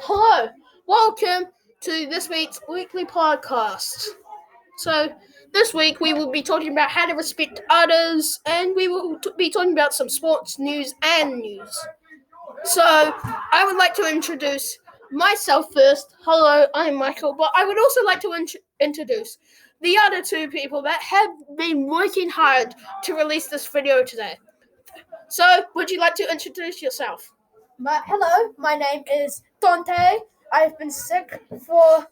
Hello, welcome to this week's weekly podcast. So, this week we will be talking about how to respect others, and we will be talking about some sports news and news. So, I would like to introduce myself first. Hello, I'm Michael, but I would also like to introduce the other two people that have been working hard to release this video today. So, would you like to introduce yourself? Hello, my name is Dante. I've been sick for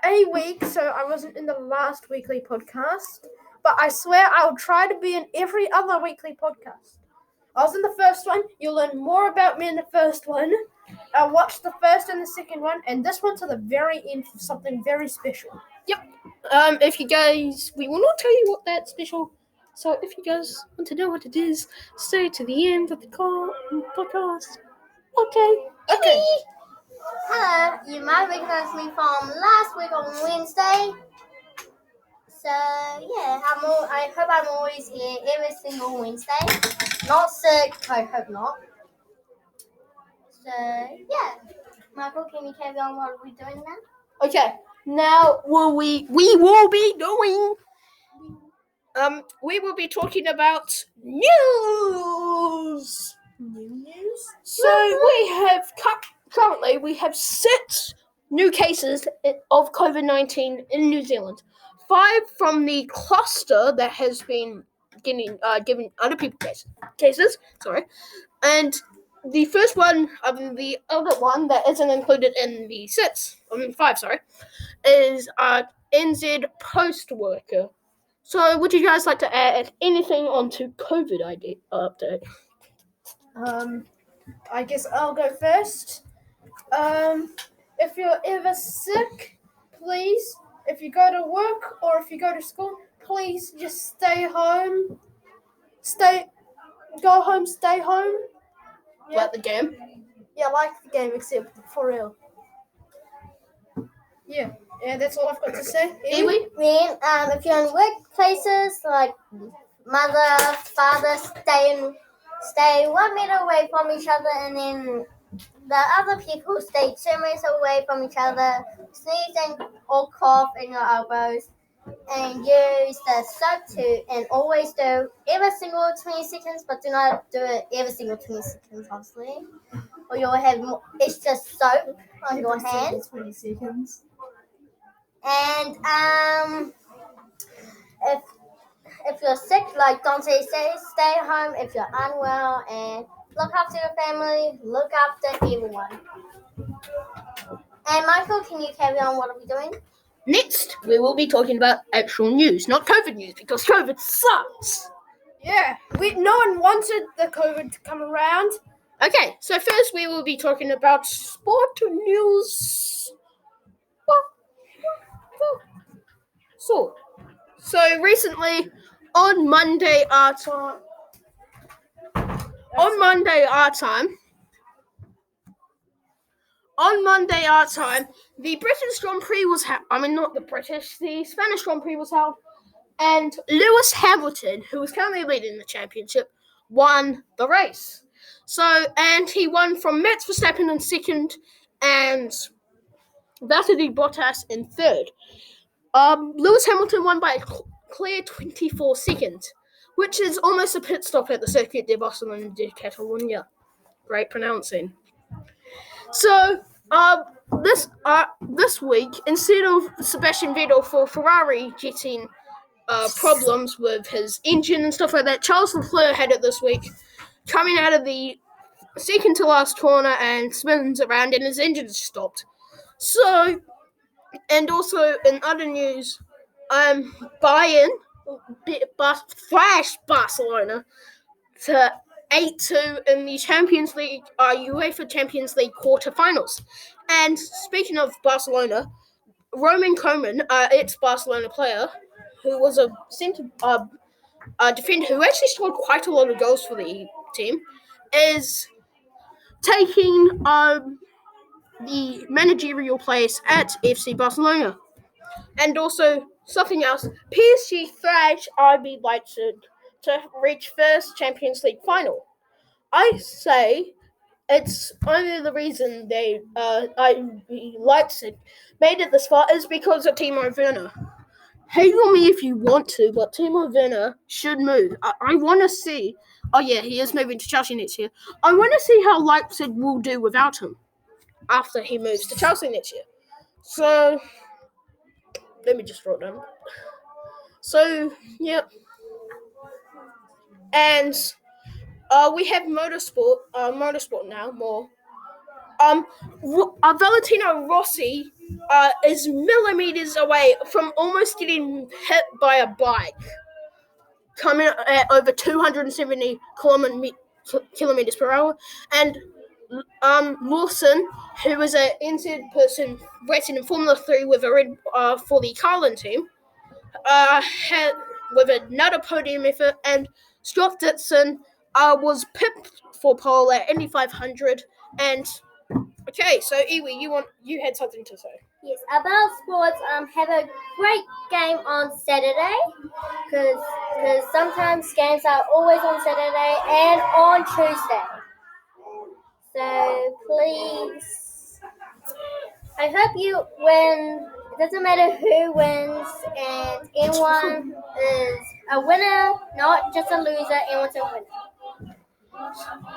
a week, so I wasn't in the last weekly podcast. But I swear I'll try to be in every other weekly podcast. I was in the first one. You'll learn more about me in the first one. I'll watch the first and the second one, and this one to the very end for something very special. Yep. If you guys, we will not tell you what that's special. So if you guys want to know what it is, stay to the end of the podcast. Okay. Hello, you might recognize me from last week on Wednesday. So yeah, I hope I'm always here every single Wednesday. Not sick, I hope not. So yeah, Michael, can you carry on what we're doing now? Okay. Now we will be doing. We will be talking about news. News? So currently we have 6 new cases of COVID-19 in New Zealand. 5 from the cluster that has been giving other people cases. Sorry, and the first one of the other one that isn't included in the 5. Sorry, is NZ post worker. So, would you guys like to add anything onto COVID update? I guess I'll go first. If you're ever sick, please, if you go to work or if you go to school, please just stay home. Go home, stay home. Yeah. Like the game? Yeah, like the game, except for real. Yeah, that's all I've got to say. Iwi? If you're in workplaces like mother, father, stay 1 meter away from each other, and then the other people stay 2 meters away from each other. Sneeze or cough in your elbows, and use the soap too. And always do every single 20 seconds, but do not do it every single 20 seconds, obviously, or you'll have extra soap on your hands. 20 seconds. And if you're sick, like Dante says, stay home if you're unwell, and look after your family, look after everyone. And Michael, can you carry on? What are we doing? Next, we will be talking about actual news, not COVID news, because COVID sucks. Yeah, no one wanted the COVID to come around. Okay, so first we will be talking about sport news. So recently, on Monday our time, the British Grand Prix was the Spanish Grand Prix was held, and Lewis Hamilton, who is currently leading the championship, won the race. And he won from Max Verstappen in second, and Valtteri Bottas in third. Lewis Hamilton won by a clear 24 seconds, which is almost a pit stop at the Circuit de Barcelona de Catalunya. Great pronouncing. So, this week, instead of Sebastian Vettel for Ferrari getting problems with his engine and stuff like that, Charles Leclerc had it this week, coming out of the second to last corner and spins around, and his engine stopped. So, and also in other news, Bayern flashed Barcelona to 8-2 in the Champions League, UEFA Champions League quarterfinals. And speaking of Barcelona, Roman Koeman, ex-Barcelona player, who was a defender who actually scored quite a lot of goals for the team, is taking the managerial place at FC Barcelona. And also, something else, PSG thrashed RB Leipzig to reach first Champions League final. I say it's only the reason Leipzig made it this far is because of Timo Werner. Hate on me if you want to, but Timo Werner should move. I want to see. Oh yeah, he is moving to Chelsea next year. I want to see how Leipzig will do without him after he moves to Chelsea next year. So let me just write down. So yeah, and we have motorsport now more. Valentino Rossi is millimeters away from almost getting hit by a bike coming at over 270 kilometers per hour, and Lawson, who is an injured person racing in Formula 3 with a red for the Carlin team, had with another podium effort, and Scott Dixon was pipped for pole at Indy 500. And okay, so Iwi, you had something to say. Yes, about sports. Have a great game on Saturday, because sometimes games are always on Saturday and on Tuesday. So please, I hope you win. It doesn't matter who wins, and anyone is a winner, not just a loser. Anyone's a winner.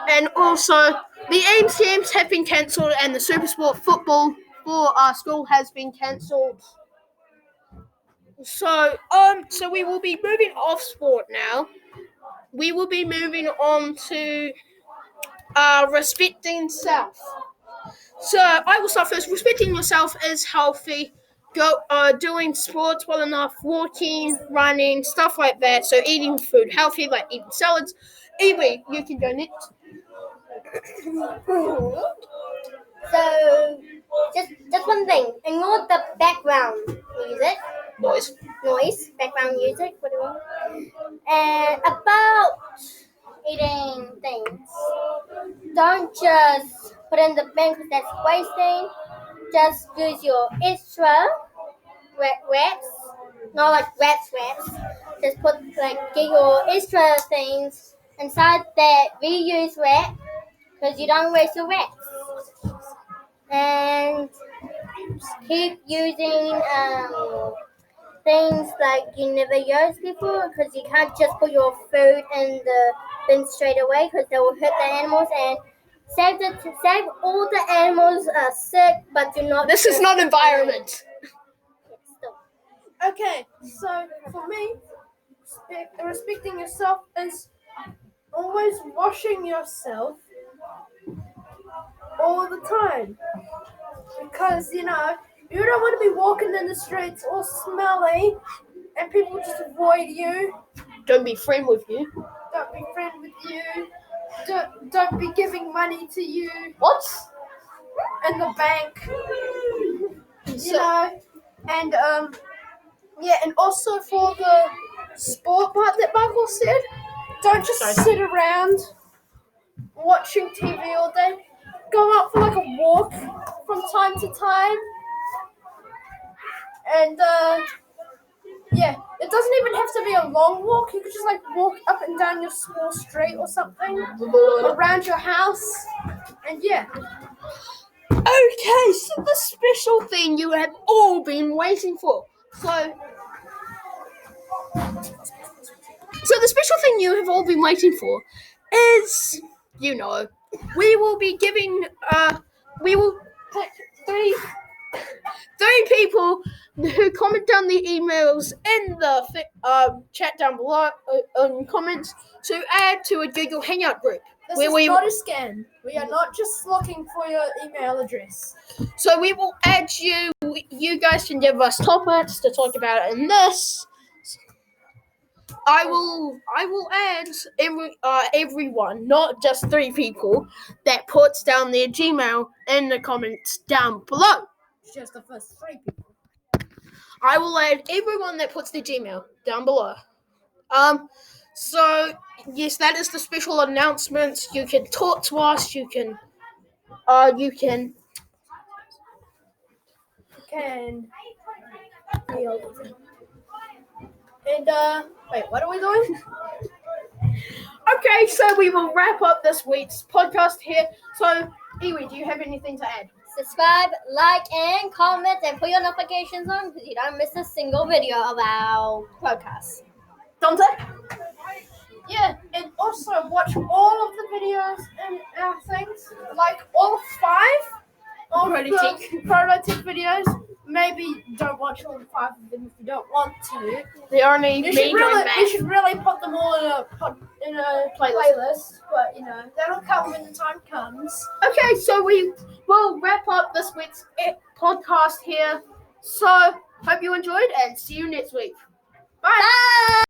And also, the AIMS games have been cancelled, and the Supersport football for our school has been cancelled. So we will be moving off sport now. We will be moving on to respecting self. So I will start first. Respecting yourself is healthy. Doing sports well enough, walking, running, stuff like that. So eating food healthy, like eating salads. Anyway, you can go next. So, just one thing. Ignore the background music. Noise. Background music. Whatever. And about eating things, don't just put in the bin because that's wasting. Just use your extra wraps. Not like wraps. Just get your extra things inside that reuse wrap because you don't waste your wraps. And keep using things like you never used before, because you can't just put your food in the bin straight away because they will hurt the animals, and save all the animals are sick, but do not. This is not environment. Okay, so for me, respecting yourself is always washing yourself all the time. Because, you don't want to be walking in the streets all smelly and people just avoid you. Don't be friend with you. Don't be friend with you. Don't be giving money to you. What? In the bank. And and also for the sport part that Michael said, don't just sit around watching TV all day. Go out for like a walk from time to time. And it doesn't even have to be a long walk. You could just walk up and down your small street or something around your house. And yeah. Okay, so the special thing you have all been waiting for. So the special thing you have all been waiting for is, we will be giving, we will pick three people who comment down the emails in the chat down below on comments to add to a Google Hangout group. This is not a scam. We are not just looking for your email address. So we will add you. You guys can give us topics to talk about in this. I will add everyone, not just 3 people, that puts down their Gmail in the comments down below. Just the first 3 people. I will add everyone that puts their Gmail down below. So yes, that is the special announcement. You can talk to us. You can. And wait, what are we doing? Okay, so we will wrap up this week's podcast here. So, Iwi, do you have anything to add? Subscribe, like, and comment, and put your notifications on because you don't miss a single video of our podcast. Dante? Yeah, and also watch all of the videos and things, like all 5 of Prototype. the prototype videos. Maybe don't watch all 5 of them if you don't want to. The only You me doing should really put them all in a playlist, but that'll come when the time comes. Okay, so we will wrap up this week's podcast here. So, hope you enjoyed and see you next week. Bye. Bye!